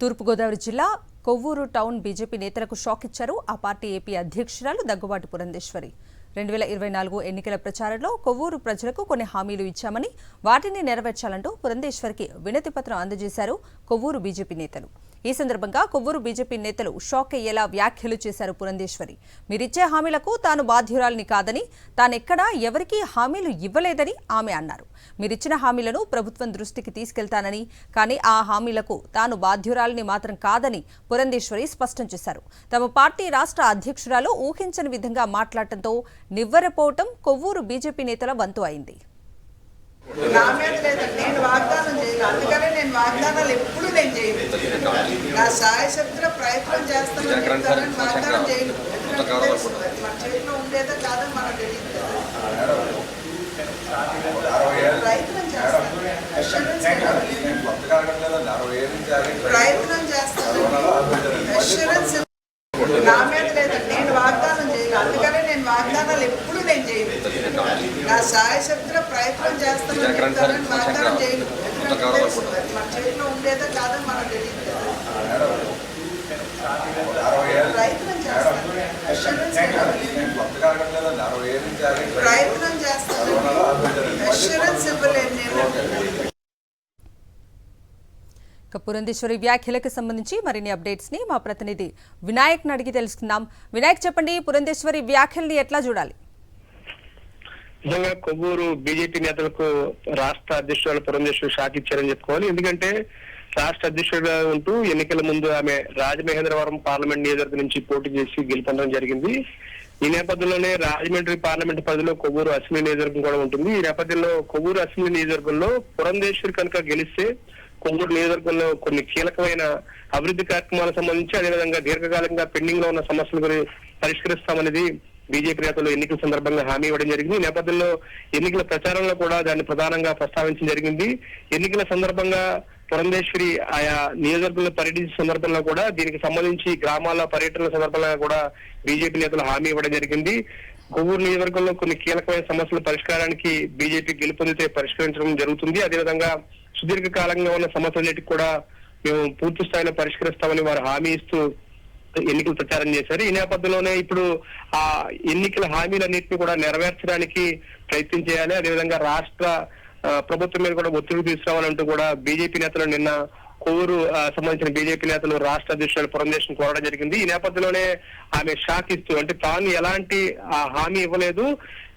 తూర్పుగోదావరి జిల్లా Kovvur town BJP నేతలకు shock ఇచ్చారు ఆ పార్టీ ఏపీ అధ్యక్షురాలు దగ్గుబాటి పురంధేశ్వరి. 2024 ఎన్నికల ప్రచారంలో కొవ్వూరు ప్రజలకు కొన్ని హామీలు ఇచ్చామని వాటిని నెరవేర్చాలంటూ పురంధేశ్వరికి వినతి పత్రం అందజేశారు కొవ్వూరు బీజేపీ నేతలు. ఈ సందర్భంగా కొవ్వూరు బీజేపీ నేతలు షాక్ అయ్యేలా వ్యాఖ్యలు చేశారు పురంధేశ్వరి. మీరిచ్చే హామీలకు తాను బాధ్యురాలిని కాదని, తానెక్కడా ఎవరికీ హామీలు ఇవ్వలేదని ఆమె అన్నారు. మీరిచ్చిన హామీలను ప్రభుత్వం దృష్టికి తీసుకెళ్తానని, కానీ ఆ హామీలకు తాను బాధ్యురాలిని మాత్రం కాదని పురంధేశ్వరి స్పష్టం చేశారు. తమ పార్టీ రాష్ట్ర అధ్యక్షురాలు ఊహించని విధంగా మాట్లాడటంతో నివ్వెరపోవటం కొవ్వూరు బీజేపీ నేతల వంతు అయింది. నా మీద లేదండి, నేను వాగ్దానం చేయను. అందుకనే నేను వాగ్దానాలు ఎప్పుడు నేను చేయను. నా సాయశక్తుల ప్రయత్నం చేస్తానని వాగ్దానం చేయను. మన చేతిలో ఉండేదో కాదో మనకు తెలియదు. ప్రయత్నం చేస్తాను, ప్రయత్నం చేస్తాను. అష్యూరెన్స్ నా మీద లేదండి, నేను వాగ్దానం చేయను. అందుకనే నేను వాగ్దానాలు ఎప్పుడు నేను చేయను. నా సాయశక్తుల ప్రయత్నం చేస్తానని వాగ్దానం చేయను. మన చేతిలో ఉండేదో కాదో మనకు తెలియదు. ప్రయత్నం చేస్తాను, ప్రయత్నం చేస్తాను. అష్యూరెన్స్ ఇవ్వలేదు నేను. పురంధేశ్వరి వ్యాఖ్యలకు సంబంధించి మరిన్ని అప్డేట్స్ ని మా ప్రతినిధి వినాయక్ అడిగి తెలుసుకుందాం. వినాయక్, చెప్పండి, పురంధేశ్వరి వ్యాఖ్యల్ని ఎట్లా చూడాలి? నిజంగా కొవ్వూరు బీజేపీ నేతలకు రాష్ట్ర అధ్యక్షురాలు పురంధేశ్వరి షాక్ ఇచ్చారని చెప్పుకోవాలి. ఎందుకంటే రాష్ట్ర అధ్యక్షుడిగా ఉంటూ ఎన్నికల ముందు ఆమె రాజమహేంద్రవరం పార్లమెంట్ నియోజకవర్గం నుంచి పోటీ చేసి గెలుపొందడం జరిగింది. ఈ నేపథ్యంలోనే రాజమండ్రి పార్లమెంట్ పరిధిలో కొవ్వూరు అసెంబ్లీ నియోజకవర్గం కూడా ఉంటుంది. ఈ నేపథ్యంలో కొవ్వూరు అసెంబ్లీ నియోజకవర్గంలో పురంధేశ్వరి కనుక గెలిస్తే కొవ్వూరు నియోజకవర్గంలో కొన్ని కీలకమైన అభివృద్ధి కార్యక్రమాలకు సంబంధించి, అదేవిధంగా దీర్ఘకాలంగా పెండింగ్ లో ఉన్న సమస్యల గురించి పరిష్కరిస్తామనేది బీజేపీ నేతలు ఎన్నికల సందర్భంగా హామీ ఇవ్వడం జరిగింది. ఈ నేపథ్యంలో ఎన్నికల ప్రచారంలో కూడా దాన్ని ప్రధానంగా ప్రస్తావించడం జరిగింది. ఎన్నికల సందర్భంగా పురంధేశ్వరి ఆయా నియోజకవర్గంలో పర్యటించిన సందర్భంలో కూడా దీనికి సంబంధించి గ్రామాల పర్యటన సందర్భంగా కూడా బీజేపీ నేతలు హామీ ఇవ్వడం జరిగింది. కొవ్వూరు నియోజకవర్గంలో కొన్ని కీలకమైన సమస్యల పరిష్కారానికి బీజేపీ గెలుపొందితే పరిష్కరించడం జరుగుతుంది. అదేవిధంగా సుదీర్ఘకాలంగా ఉన్న సమస్యలన్నిటికీ కూడా మేము పూర్తి స్థాయిలో పరిష్కరిస్తామని వారు హామీ ఇస్తూ ఎన్నికలు ప్రచారం చేశారు. ఈ నేపథ్యంలోనే ఇప్పుడు ఆ ఎన్నికల హామీలన్నింటినీ కూడా నెరవేర్చడానికి ప్రయత్నం చేయాలి. అదేవిధంగా రాష్ట్ర ప్రభుత్వం మీద కూడా ఒత్తిడి తీసుకురావాలంటూ కూడా బీజేపీ నేతలు నిన్న కొవ్వూరు సంబంధించిన బీజేపీ నేతలు రాష్ట్ర అధ్యక్షులు పురంధేశ్వరిని కోరడం జరిగింది. ఈ నేపథ్యంలోనే ఆమె షాక్ ఇస్తూ, అంటే తాను ఎలాంటి హామీ ఇవ్వలేదు,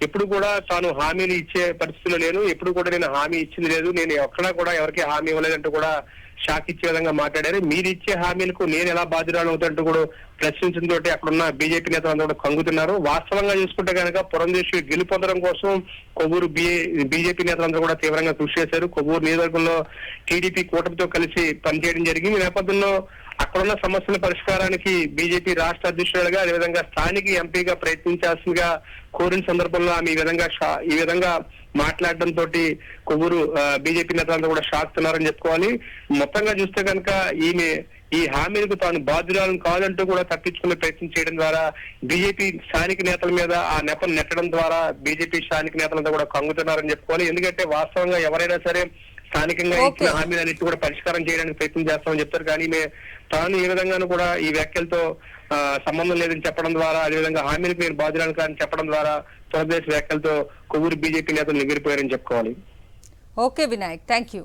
ఎప్పుడు కూడా తాను హామీలు ఇచ్చే పరిస్థితిలో లేను, ఎప్పుడు కూడా నేను హామీ ఇచ్చింది లేదు, నేను ఎక్కడా కూడా ఎవరికి హామీ ఇవ్వలేదంటూ కూడా షాక్ ఇచ్చే విధంగా మాట్లాడారు. మీరు ఇచ్చే హామీలకు నేను ఎలా బాధ్యురాలు అవుతాంటూ కూడా ప్రశ్నించడంతో అక్కడున్న బీజేపీ నేతలంతా కూడా కంగుతున్నారు. వాస్తవంగా చూసుకుంటే కనుక పురంధేశ్వరి గెలుపొందడం కోసం కొవ్వూరు బీజేపీ నేతలందరూ కూడా తీవ్రంగా కృషి చేశారు. కొవ్వూరు నియోజకవర్గంలో టీడీపీ కూటమితో కలిసి పనిచేయడం జరిగింది. ఈ నేపథ్యంలో అక్కడున్న సమస్యల పరిష్కారానికి బీజేపీ రాష్ట్ర అధ్యక్షులుగా, అదేవిధంగా స్థానిక ఎంపీగా ప్రయత్నించాల్సిందిగా కోరిన సందర్భంలో ఆమె ఈ విధంగా మాట్లాడడంతో కొవ్వూరు బీజేపీ నేతలంతా కూడా షాక్ తిన్నారని చెప్పుకోవాలి. మొత్తంగా చూస్తే కనుక ఈమె ఈ హామీలకు తాను బాధ్యురాలను కాదంటూ కూడా తప్పించుకునే ప్రయత్నం చేయడం ద్వారా బీజేపీ స్థానిక నేతల మీద ఆ నెపను నెట్టడం ద్వారా బీజేపీ స్థానిక నేతలంతా కూడా కంగుతున్నారని చెప్పుకోవాలి. ఎందుకంటే వాస్తవంగా ఎవరైనా సరే స్థానికంగా ఇచ్చిన హామీలన్నిటి కూడా పరిష్కారం చేయడానికి ప్రయత్నం చేస్తామని చెప్తారు. కానీ తాను ఏ విధంగానూ కూడా ఈ వ్యాఖ్యలతో సంబంధం లేదని చెప్పడం ద్వారా, అదేవిధంగా హామీలకు నేను బాధ్యురాలు కాదని చెప్పడం ద్వారా పురంధేశ్వరి వ్యాఖ్యలతో కొవ్వూరు బీజేపీ నేతలు నిగిరిపోయారని చెప్పుకోవాలి. Okay Vinayak, thank you.